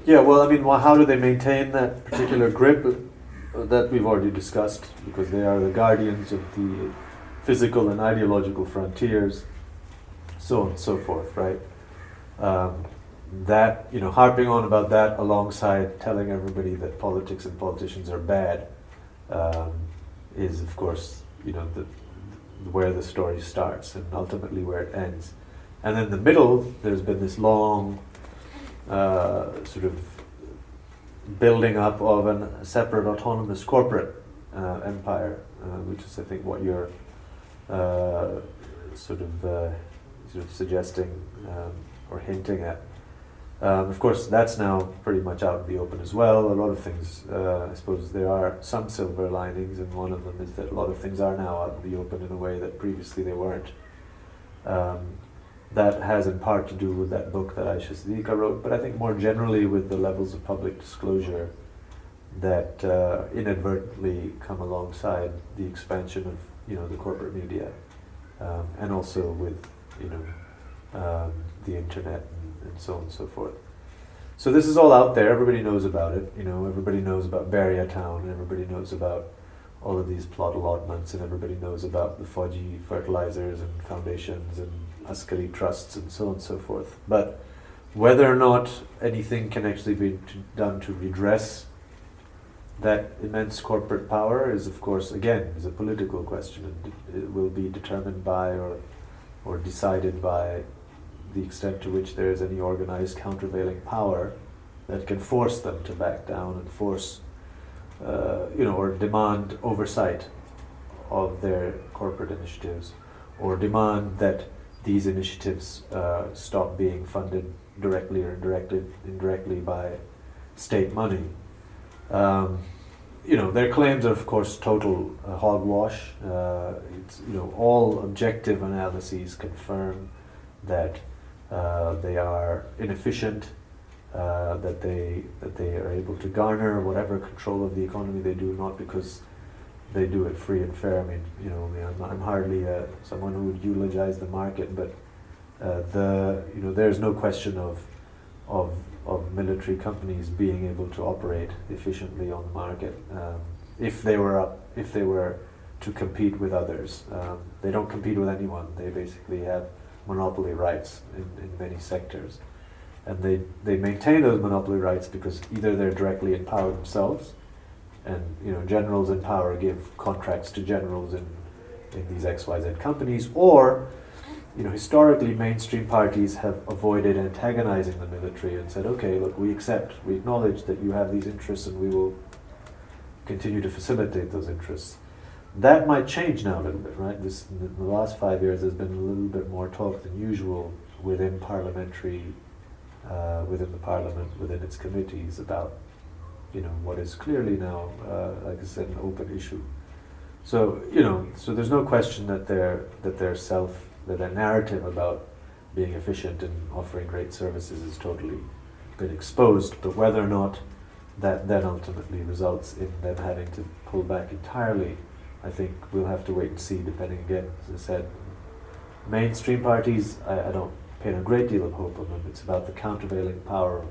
Yeah, well, I mean, how do they maintain that particular grip that we've already discussed? Because they are the guardians of the physical and ideological frontiers, so on and so forth, right? That, harping on about that alongside telling everybody that politics and politicians are bad is, of course, where the story starts and ultimately where it ends. And in the middle, there's been this long sort of building up of a separate autonomous corporate empire, which is, I think, what you're sort of suggesting or hinting at. Of course, that's now pretty much out in the open as well. A lot of things, I suppose there are some silver linings, and one of them is that a lot of things are now out in the open in a way that previously they weren't. That has in part to do with that book that Aisha Siddiqa wrote, but I think more generally with the levels of public disclosure that inadvertently come alongside the expansion of the corporate media, and also with the internet and so on and so forth. So this is all out there. Everybody knows about it. Everybody knows about Beria Town, and everybody knows about all of these plot allotments, and everybody knows about the Fauji fertilizers and foundations and Askari trusts and so on and so forth. But whether or not anything can actually be done to redress that immense corporate power is, of course, again, is a political question, and it will be determined by or decided by the extent to which there is any organized countervailing power that can force them to back down and force, or demand oversight of their corporate initiatives, or demand that these initiatives stop being funded directly or indirectly by state money. Their claims are, of course, total hogwash. It's, all objective analyses confirm that they are inefficient, that they are able to garner whatever control of the economy they do, not because they do it free and fair. I mean, I'm hardly someone who would eulogize the market, but there's no question of military companies being able to operate efficiently on the market if they were to compete with others. They don't compete with anyone. They basically have monopoly rights in many sectors, and they maintain those monopoly rights because either they're directly in power themselves, and generals in power give contracts to generals in these XYZ companies, or historically mainstream parties have avoided antagonizing the military and said, okay, look, we acknowledge that you have these interests, and we will continue to facilitate those interests. That might change now a little bit, right? In the last 5 years, there's been a little bit more talk than usual within the parliament, within its committees about, what is clearly now, like I said, an open issue. So, so there's no question that their narrative about being efficient and offering great services has totally been exposed. But whether or not that then ultimately results in them having to pull back entirely, I think we'll have to wait and see, depending, again, as I said, mainstream parties, I don't pin a great deal of hope on them. It's about the countervailing power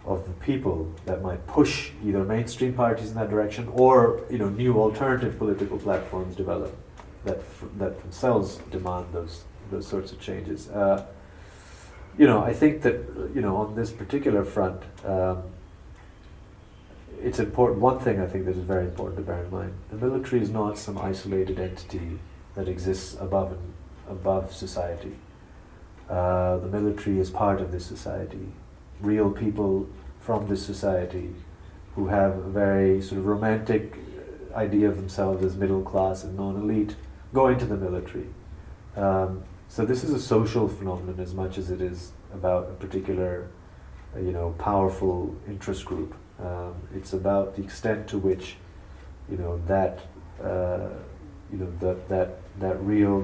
of the people that might push either mainstream parties in that direction, or new alternative political platforms develop that themselves demand those sorts of changes. I think that on this particular front, it's important. One thing I think that is very important to bear in mind: the military is not some isolated entity that exists above society. The military is part of this society. Real people from this society who have a very sort of romantic idea of themselves as middle class and non-elite go into the military. So this is a social phenomenon as much as it is about a particular, powerful interest group. It's about the extent to which,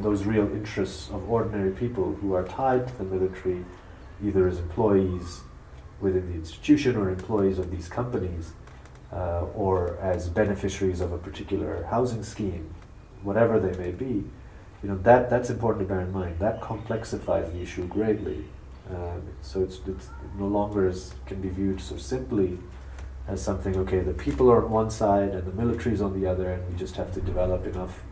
those real interests of ordinary people who are tied to the military, either as employees within the institution or employees of these companies, or as beneficiaries of a particular housing scheme, whatever they may be, that's important to bear in mind. That complexifies the issue greatly. So it's no longer can be viewed so simply as something, okay, the people are on one side and the military is on the other, and we just have to develop enough,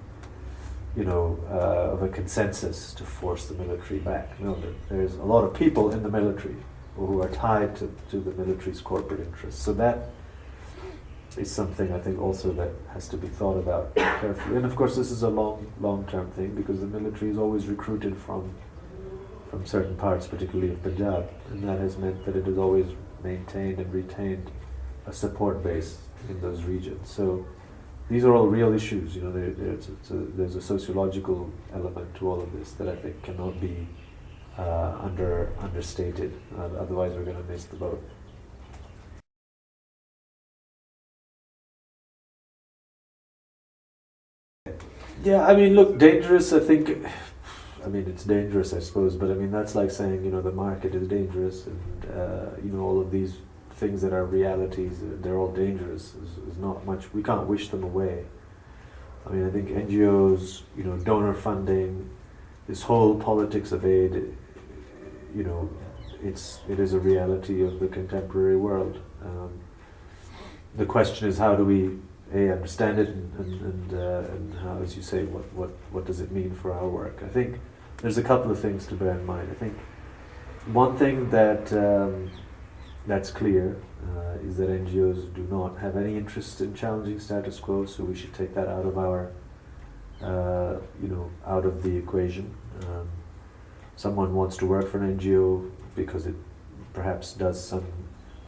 of a consensus to force the military back. No, there's a lot of people in the military who are tied to the military's corporate interests. So that is something I think also that has to be thought about carefully. And of course this is a long-term thing, because the military is always recruited from certain parts, particularly of Punjab, and that has meant that it has always maintained and retained a support base in those regions. So these are all real issues. There's a sociological element to all of this that I think cannot be understated. Otherwise, we're going to miss the boat. Yeah, I mean, look, dangerous. I mean, it's dangerous, I suppose, but I mean that's like saying the market is dangerous, and all of these things that are realities, they're all dangerous. There's not much, we can't wish them away. I mean, I think NGOs, donor funding, this whole politics of aid, it is a reality of the contemporary world. The question is, how do we understand it, and how, as you say, what does it mean for our work? I think there's a couple of things to bear in mind. I think one thing that's clear is that NGOs do not have any interest in challenging status quo, so we should take that out of our, out of the equation. Someone wants to work for an NGO because it perhaps does some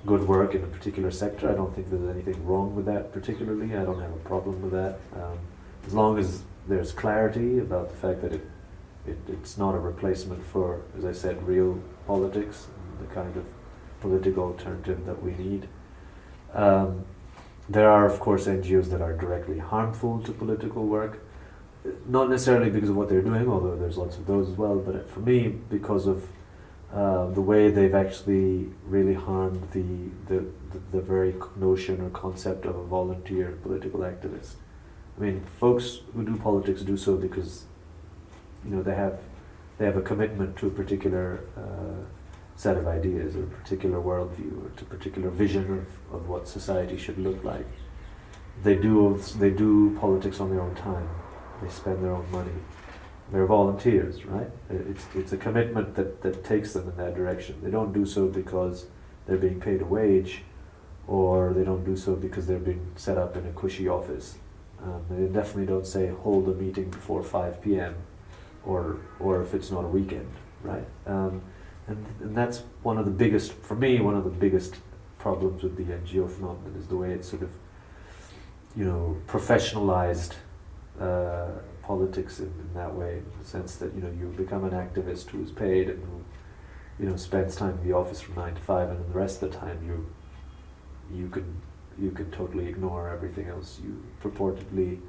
good work in a particular sector. I don't think there's anything wrong with that particularly. I don't have a problem with that. As long as there's clarity about the fact that it's not a replacement for, as I said, real politics, the kind of political alternative that we need. There are, of course, NGOs that are directly harmful to political work, not necessarily because of what they're doing, although there's lots of those as well, but for me, because of the way they've actually really harmed the very notion or concept of a volunteer political activist. I mean, folks who do politics do so because they have a commitment to a particular set of ideas, or a particular worldview, or to a particular vision of what society should look like. They do politics on their own time. They spend their own money. They're volunteers, right? It's a commitment that takes them in that direction. They don't do so because they're being paid a wage, or they don't do so because they're being set up in a cushy office. They definitely don't say hold a meeting before 5 p.m. or if it's not a weekend, right? And that's one of the biggest problems with the NGO phenomenon, is the way it's sort of, professionalized politics in that way, in the sense that you become an activist who's paid and who spends time in the office from 9 to 5, and then the rest of the time you can totally ignore everything else you purportedly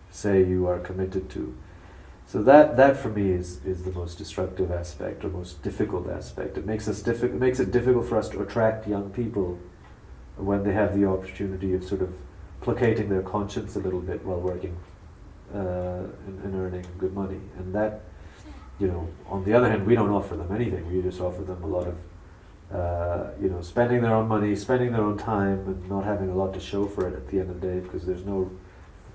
say you are committed to. So that for me is the most destructive aspect, or most difficult aspect. It makes it difficult for us to attract young people when they have the opportunity of sort of placating their conscience a little bit while working and earning good money. And that, on the other hand, we don't offer them anything. We just offer them a lot of, spending their own money, spending their own time, and not having a lot to show for it at the end of the day, because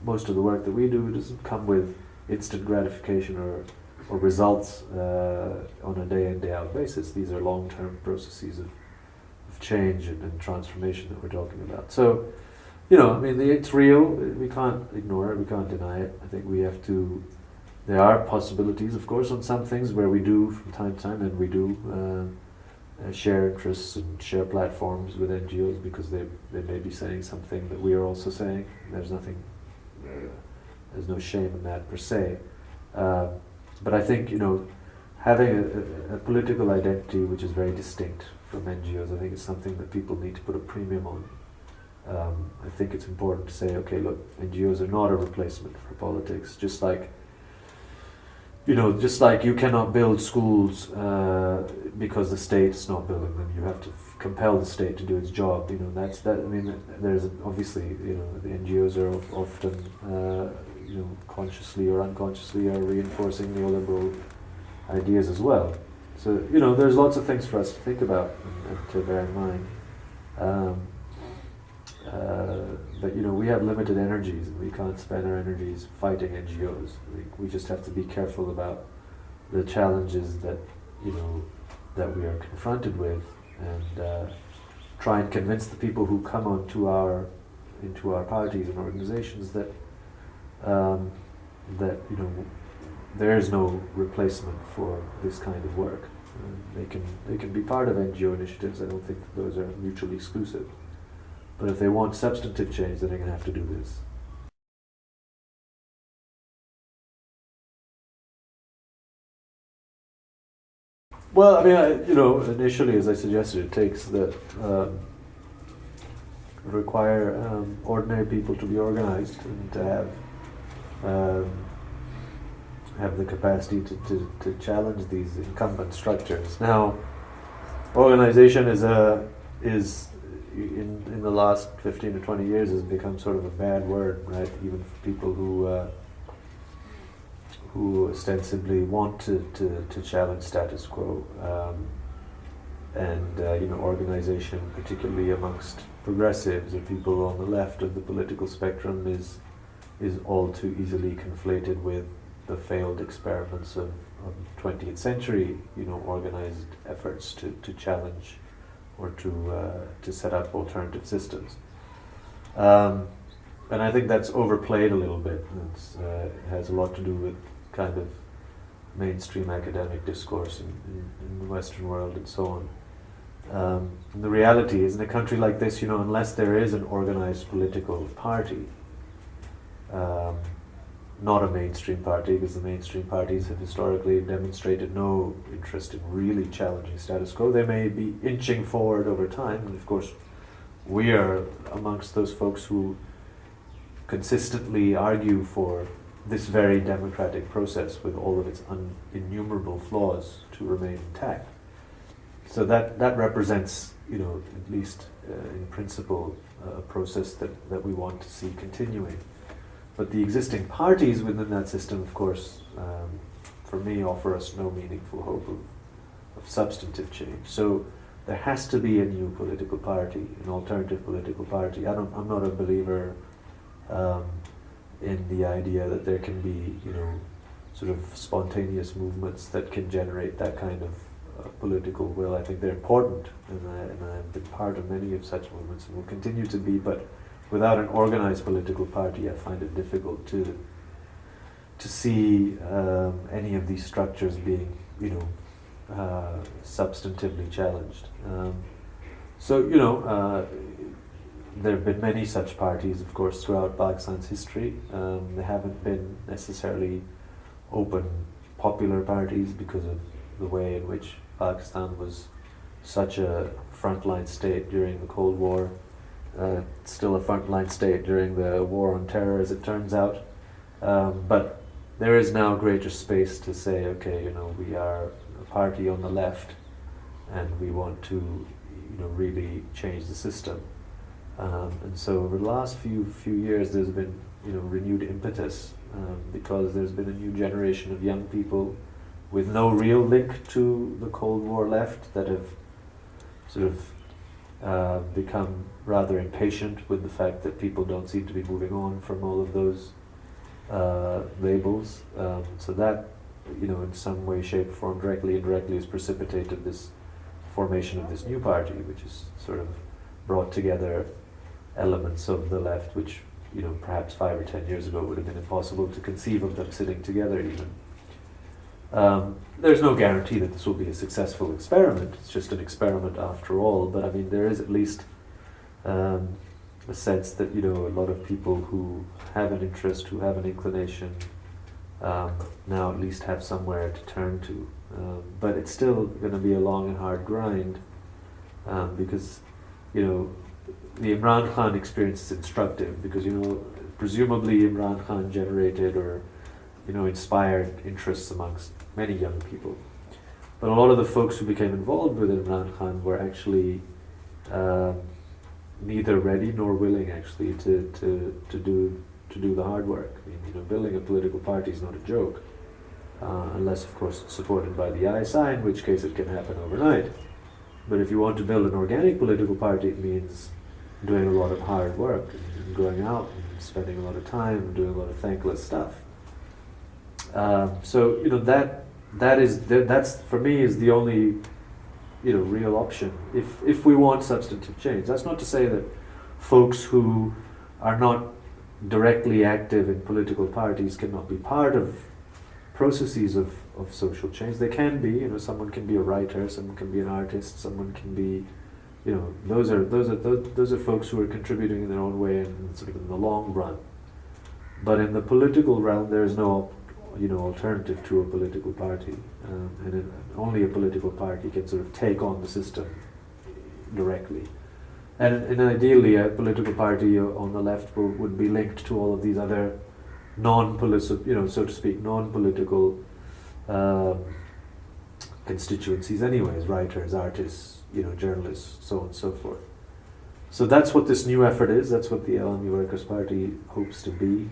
most of the work that we do doesn't come with instant gratification or results on a day in, day out basis. These are long-term processes of change and transformation that we're talking about. So, it's real. We can't ignore it. We can't deny it. I think we have to. There are possibilities, of course, on some things where we do from time to time, and we do share interests and share platforms with NGOs because they may be saying something that we are also saying. There's nothing. There's no shame in that per se. But I think, having a political identity which is very distinct from NGOs, I think it's something that people need to put a premium on. I think it's important to say, okay, look, NGOs are not a replacement for politics, just like you cannot build schools because the state's not building them. You have to compel the state to do its job. There's obviously, the NGOs are often, consciously or unconsciously are reinforcing neoliberal ideas as well. So, you know, there's lots of things for us to think about and to bear in mind. Um, but, you know, we have limited energies, and we can't spend our energies fighting NGOs. We just have to be careful about the challenges that, you know, that we are confronted with, and try and convince the people who come into our parties and organizations that that, you know, there is no replacement for this kind of work. They can be part of NGO initiatives. I don't think that those are mutually exclusive. But if they want substantive change, then they're going to have to do this. Well, I mean, you know, initially, as I suggested, it takes that require ordinary people to be organized and to have the capacity to challenge these incumbent structures. Now, organization is in the last 15 to 20 years has become sort of a bad word, right? Even for people who ostensibly want to challenge status quo, and you know, organization, particularly amongst progressives or people on the left of the political spectrum, is all too easily conflated with the failed experiments of 20th century, you know, organized efforts to challenge or to set up alternative systems. And I think that's overplayed a little bit. It has a lot to do with kind of mainstream academic discourse in the Western world and so on. And the reality is, in a country like this, you know, unless there is an organized political party, not a mainstream party, because the mainstream parties have historically demonstrated no interest in really challenging status quo. They may be inching forward over time, and of course we are amongst those folks who consistently argue for this very democratic process with all of its innumerable flaws to remain intact. So that represents, you know, at least in principle, a process that we want to see continuing. But the existing parties within that system, of course, for me, offer us no meaningful hope of substantive change. So there has to be a new political party, an alternative political party. I'm not a believer in the idea that there can be, you know, sort of spontaneous movements that can generate that kind of political will. I think they're important, and I've been part of many of such movements and will continue to be, but without an organized political party, I find it difficult to see any of these structures being, you know, substantively challenged. So, you know, there have been many such parties, of course, throughout Pakistan's history. They haven't been necessarily open, popular parties because of the way in which Pakistan was such a frontline state during the Cold War. Still a frontline state during the war on terror, as it turns out. But there is now greater space to say, okay, you know, we are a party on the left, and we want to, you know, really change the system. And so over the last few years, there's been, you know, renewed impetus because there's been a new generation of young people with no real link to the Cold War left that have sort of become rather impatient with the fact that people don't seem to be moving on from all of those labels. So that, you know, in some way, shape, form, directly, indirectly, has precipitated this formation of this new party, which has sort of brought together elements of the left, which, you know, perhaps 5 or 10 years ago would have been impossible to conceive of them sitting together even. There's no guarantee that this will be a successful experiment. It's just an experiment after all. But I mean, there is at least a sense that, you know, a lot of people who have an interest, who have an inclination, now at least have somewhere to turn to. But it's still going to be a long and hard grind because, you know, the Imran Khan experience is instructive because, you know, presumably Imran Khan generated or, you know, inspired interests amongst many young people. But a lot of the folks who became involved with Imran Khan were actually neither ready nor willing actually to do the hard work. I mean, you know, building a political party is not a joke. unless of course it's supported by the ISI, in which case it can happen overnight. But if you want to build an organic political party, it means doing a lot of hard work, and going out and spending a lot of time and doing a lot of thankless stuff. So that's for me is the only real option if we want substantive change. That's not to say that folks who are not directly active in political parties cannot be part of processes of social change. They can be. Someone can be a writer, someone can be an artist, someone can be, those are folks who are contributing in their own way and sort of in the long run. But in the political realm, there is no alternative to a political party, and only a political party can sort of take on the system directly. And ideally, a political party on the left would be linked to all of these other non-political, so to speak, non-political constituencies anyways, writers, artists, journalists, so on and so forth. So that's what this new effort is, that's what the LME Workers' Party hopes to be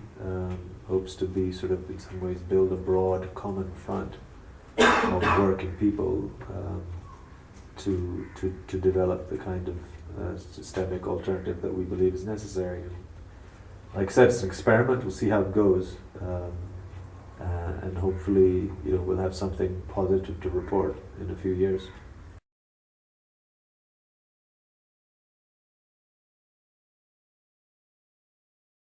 sort of in some ways build a broad common front of working people to develop the kind of systemic alternative that we believe is necessary. Like I said, it's an experiment. We'll see how it goes, and hopefully, we'll have something positive to report in a few years.